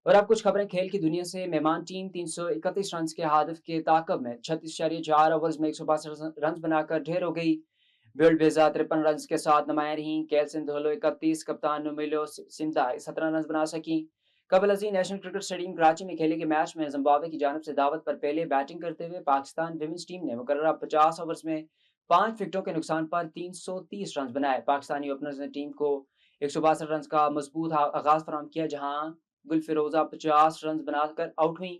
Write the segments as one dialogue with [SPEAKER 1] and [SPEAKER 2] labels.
[SPEAKER 1] और अब कुछ खबरें खेल की दुनिया से। मेहमान टीम 331 रन के हदफ के ताकब में 36.4 ओवर्स में 162 रन बनाकर ढेर हो गई। बिल्ड बेजा 53 रन के साथ नुमाया रही। केएल सिंधोलो 31, कप्तान नुमिलो सिमदा 17 रन बना सकी। कबल अजीम नेशनल क्रिकेट स्टेडियम कराची में खेले गए मैच में जिम्बाब्वे की जानब से दावत पर पहले बैटिंग करते हुए पाकिस्तान विमेंस टीम ने मुकर्ररा 50 ओवर्स में 5 विकेटों के नुकसान पर 330 रन बनाए। पाकिस्तानी ओपनर्स ने टीम को 162 रन का मजबूत आगाज फराम किया, जहां गुलफिरोजा 50 रन बनाकर आउट हुई।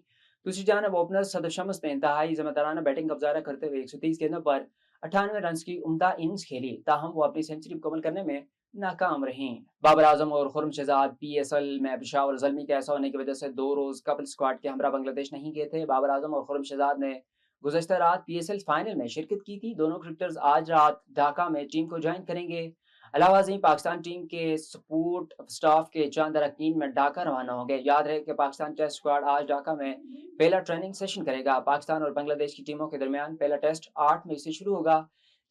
[SPEAKER 1] दूसरी जानब ओपनर सदर शम्स ने इंतहाई जिम्मेदाराना बैटिंग का मुजाहरा करते हुए 130 गेंदों पर 98 रन की उम्दा इनिंग्स खेली, ताहम वो अपनी सेंचुरी मुकम्मल करने में नाकाम रहीं। बाबर आजम और खुर्रम शहजाद पीएसएल में पेशावर जल्मी के ऐसा होने की वजह से 2 रोज कपल स्क्वाड के हमरा बांग्लादेश नहीं गए थे। बाबर आजम और खुर्रम शहजाद ने गुज़श्ता रात पीएसएल फाइनल में शिरकत की थी। दोनों क्रिकेटर्स आज रात ढाका में टीम को ज्वाइन करेंगे। अलावा वहीं पाकिस्तान टीम के सपोर्ट स्टाफ के चंद अरकान में ढाका रवाना होंगे। याद रहे कि पाकिस्तान टेस्ट स्क्वाड आज ढाका में पहला ट्रेनिंग सेशन करेगा। पाकिस्तान और बांग्लादेश की टीमों के दरमियान पहला टेस्ट 8 मई से शुरू होगा,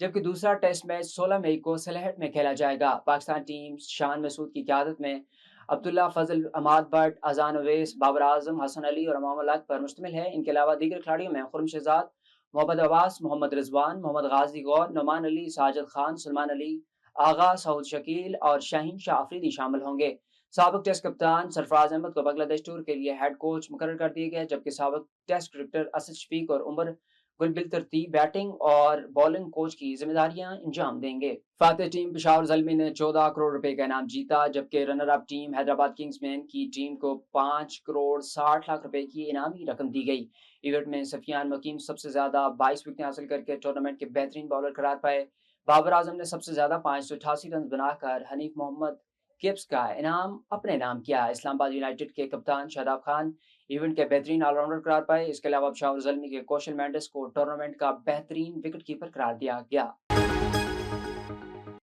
[SPEAKER 1] जबकि दूसरा टेस्ट मैच 16 मई को सलेहट में खेला जाएगा। पाकिस्तान टीम शान मसूद की क़यादत में अब्दुल्ला फजल, अमाद भट्ट, अजान अवैस, बाबर आजम, हसन अली और इमाम उल हक पर मुश्तमिल है। इनके अलावा दीगर खिलाड़ियों में खुर्रम शहजाद, मोहम्मद अब्बास, मोहम्मद रिजवान, मोहम्मद गाजी गौर, नुमान अली, साजिद खान, सलमान अली, आगा, सऊद शकील और शाहीन शाह अफरीदी शामिल होंगे। साबिक टेस्ट कप्तान सरफराज अहमद को बांग्लादेश टूर के लिए हेड कोच मुकर्रर कर दिया गया, जबकि साबिक टेस्ट क्रिकेटर असद शफीक और उमर गुल बिलतरतीब बैटिंग और बॉलिंग कोच की जिम्मेदारियां अंजाम देंगे। फातेह टीम पेशावर ज़ल्मी ने 14 करोड़ रुपए का इनाम जीता, जबकि runner up team Hyderabad Kingsman की टीम को 5 करोड़ 60 लाख रुपए की इनामी रकम दी गई। इवेंट में सफियान मकीम सबसे ज्यादा 22 विकेटें हासिल करके टूर्नामेंट के बेहतरीन बॉलर करार पाए। बाबर आजम ने सबसे ज्यादा 588 रन बनाकर हनीफ मोहम्मद गिब्स का इनाम अपने नाम किया। इस्लामाबाद यूनाइटेड के कप्तान शादाब खान इवेंट के बेहतरीन ऑलराउंडर करार पाए। इसके अलावा पेशावर ज़ल्मी के कौशल मेंडिस को टूर्नामेंट का बेहतरीन विकेट कीपर करार दिया गया।